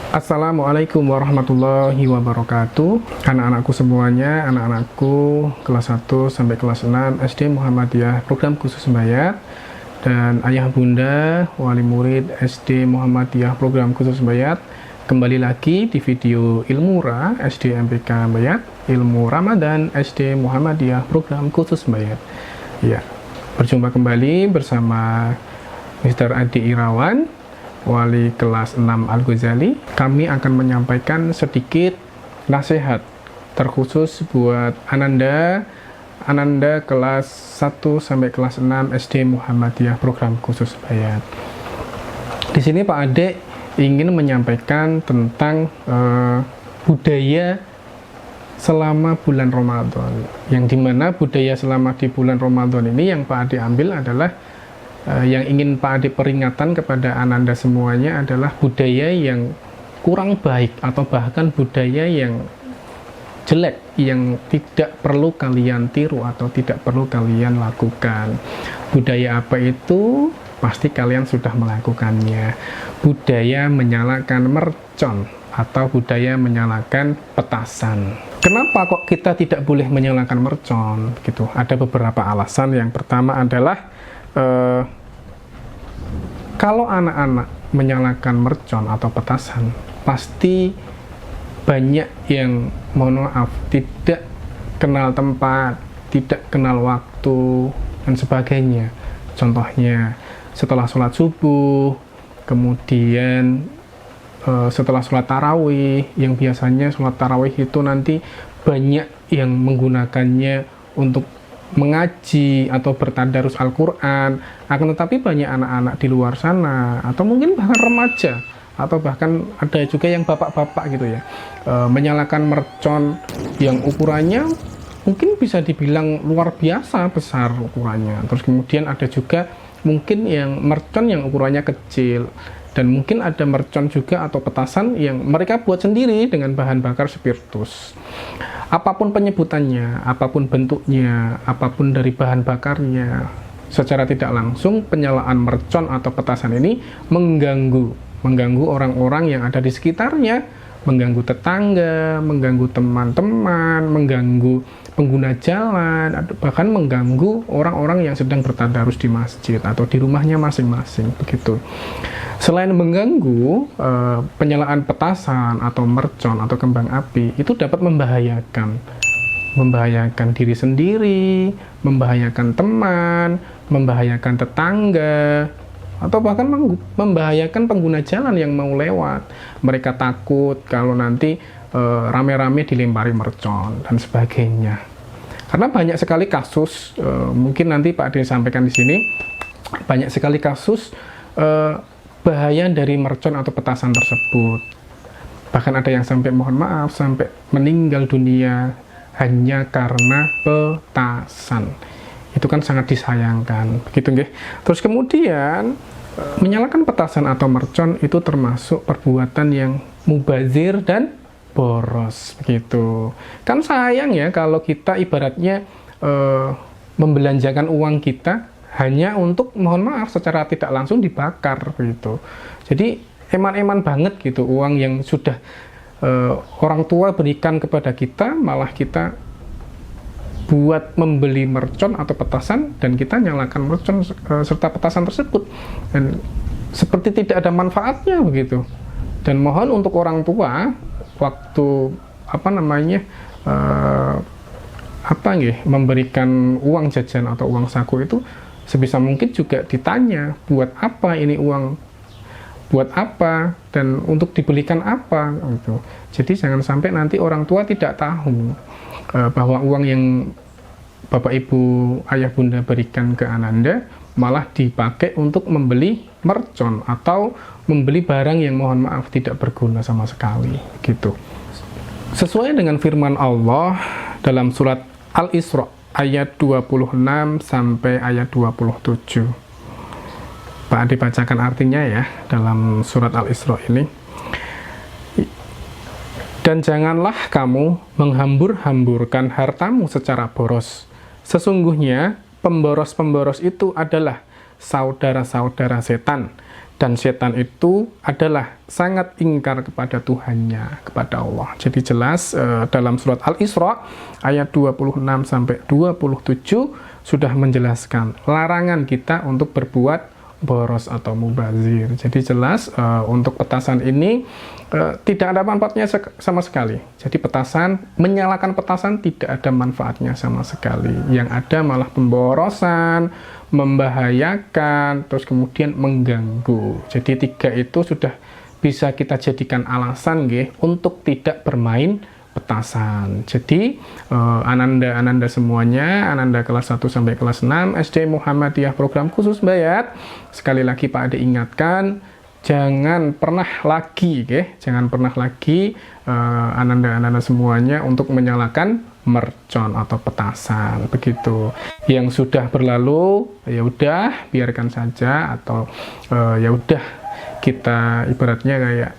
Assalamualaikum warahmatullahi wabarakatuh. Anak-anakku semuanya, anak-anakku kelas 1 sampai kelas 6 SD Muhammadiyah Program Khusus Sembayat, dan ayah bunda wali murid SD Muhammadiyah Program Khusus Sembayat, kembali lagi di video Ilmu Ra SD MPK Bayat, Ilmu Ramadan SD Muhammadiyah Program Khusus Sembayat. Ya, berjumpa kembali bersama Mr. Adi Irawan, wali kelas 6 Al-Ghazali. Kami akan menyampaikan sedikit nasihat terkhusus buat Ananda kelas 1 sampai kelas 6 SD Muhammadiyah Program Khusus Bayat. Di sini Pak Ade ingin menyampaikan tentang budaya selama bulan Ramadan, yang dimana budaya selama di bulan Ramadan ini yang Pak Ade ambil adalah yang ingin Pak Ade peringatan kepada Ananda semuanya adalah budaya yang kurang baik atau bahkan budaya yang jelek, yang tidak perlu kalian tiru atau tidak perlu kalian lakukan. Budaya apa itu? Pasti kalian sudah melakukannya. Budaya menyalakan mercon atau budaya menyalakan petasan. Kenapa kok kita tidak boleh menyalakan mercon? Gitu. Ada beberapa alasan. Yang pertama adalah kalau anak-anak menyalakan mercon atau petasan, pasti banyak yang, mohon maaf, tidak kenal tempat, tidak kenal waktu, dan sebagainya. Contohnya, setelah sholat subuh, kemudian setelah sholat tarawih, yang biasanya sholat tarawih itu nanti banyak yang menggunakannya untuk mengaji atau bertadarus Al-Quran, akan tetapi banyak anak-anak di luar sana, atau mungkin bahkan remaja, atau bahkan ada juga yang bapak-bapak gitu ya, menyalakan mercon yang ukurannya mungkin bisa dibilang luar biasa besar ukurannya. Terus kemudian ada juga mungkin yang mercon yang ukurannya kecil, dan mungkin ada mercon juga atau petasan yang mereka buat sendiri dengan bahan bakar spiritus. Apapun penyebutannya, apapun bentuknya, apapun dari bahan bakarnya, secara tidak langsung penyalaan mercon atau petasan ini mengganggu orang-orang yang ada di sekitarnya, mengganggu tetangga, mengganggu teman-teman, mengganggu pengguna jalan, bahkan mengganggu orang-orang yang sedang bertadarus di masjid atau di rumahnya masing-masing, begitu. Selain mengganggu, penyalaan petasan atau mercon atau kembang api itu dapat membahayakan diri sendiri, membahayakan teman, membahayakan tetangga, atau bahkan membahayakan pengguna jalan yang mau lewat. Mereka takut kalau nanti rame-rame dilempari mercon dan sebagainya. Karena banyak sekali kasus, mungkin nanti Pak Ade sampaikan di sini, banyak sekali kasus bahaya dari mercon atau petasan tersebut. Bahkan ada yang sampai, mohon maaf, sampai meninggal dunia hanya karena petasan. Itu kan sangat disayangkan, begitu nggih. Terus kemudian menyalakan petasan atau mercon itu termasuk perbuatan yang mubazir dan boros, begitu. Kan sayang ya kalau kita ibaratnya membelanjakan uang kita hanya untuk, mohon maaf, secara tidak langsung dibakar, begitu. Jadi eman-eman banget gitu uang yang sudah orang tua berikan kepada kita, malah kita buat membeli mercon atau petasan dan kita nyalakan mercon serta petasan tersebut, dan seperti tidak ada manfaatnya, begitu. Dan mohon untuk orang tua waktu memberikan uang jajan atau uang saku itu sebisa mungkin juga ditanya, buat apa ini uang, buat apa, dan untuk dibelikan apa, gitu. Jadi jangan sampai nanti orang tua tidak tahu bahwa uang yang Bapak Ibu Ayah Bunda berikan ke Ananda malah dipakai untuk membeli mercon atau membeli barang yang, mohon maaf, tidak berguna sama sekali, gitu. Sesuai dengan firman Allah dalam surat Al-Isra ayat 26 sampai ayat 27. Pak Ade bacakan artinya ya dalam surat Al-Isra ini. Dan janganlah kamu menghambur-hamburkan hartamu secara boros. Sesungguhnya pemboros-pemboros itu adalah saudara-saudara setan. Dan setan itu adalah sangat ingkar kepada Tuhannya, kepada Allah. Jadi jelas dalam surat Al-Isra ayat 26 sampai 27 sudah menjelaskan larangan kita untuk berbuat boros atau mubazir. Jadi jelas untuk petasan ini tidak ada manfaatnya sama sekali. Jadi petasan, menyalakan petasan tidak ada manfaatnya sama sekali. Yang ada malah pemborosan, membahayakan, terus kemudian mengganggu. Jadi tiga itu sudah bisa kita jadikan alasan untuk tidak bermain petasan. Jadi ananda semuanya, ananda kelas 1 sampai kelas 6 SD Muhammadiyah program khusus Bayat, sekali lagi Pak Ade ingatkan, jangan pernah lagi ananda semuanya untuk menyalakan mercon atau petasan, begitu. Yang sudah berlalu ya udah biarkan saja, atau ya udah kita ibaratnya kayak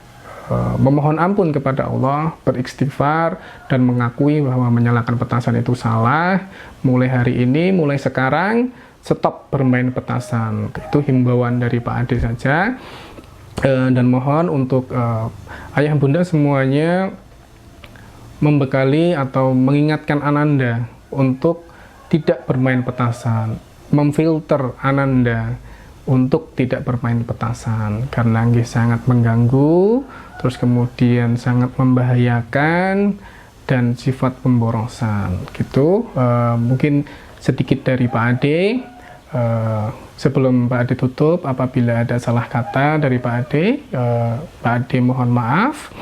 memohon ampun kepada Allah, beristighfar, dan mengakui bahwa menyalakan petasan itu salah. Mulai hari ini, mulai sekarang, stop bermain petasan. Itu himbauan dari Pak Ade saja. Dan mohon untuk ayah bunda semuanya membekali atau mengingatkan ananda untuk tidak bermain petasan, memfilter ananda untuk tidak bermain petasan, karena sangat mengganggu, terus kemudian sangat membahayakan, dan sifat pemborosan gitu. Mungkin sedikit dari Pak Ade. Sebelum Pak Ade tutup, apabila ada salah kata dari Pak Ade mohon maaf.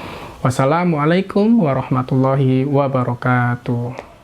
Wassalamualaikum warahmatullahi wabarakatuh.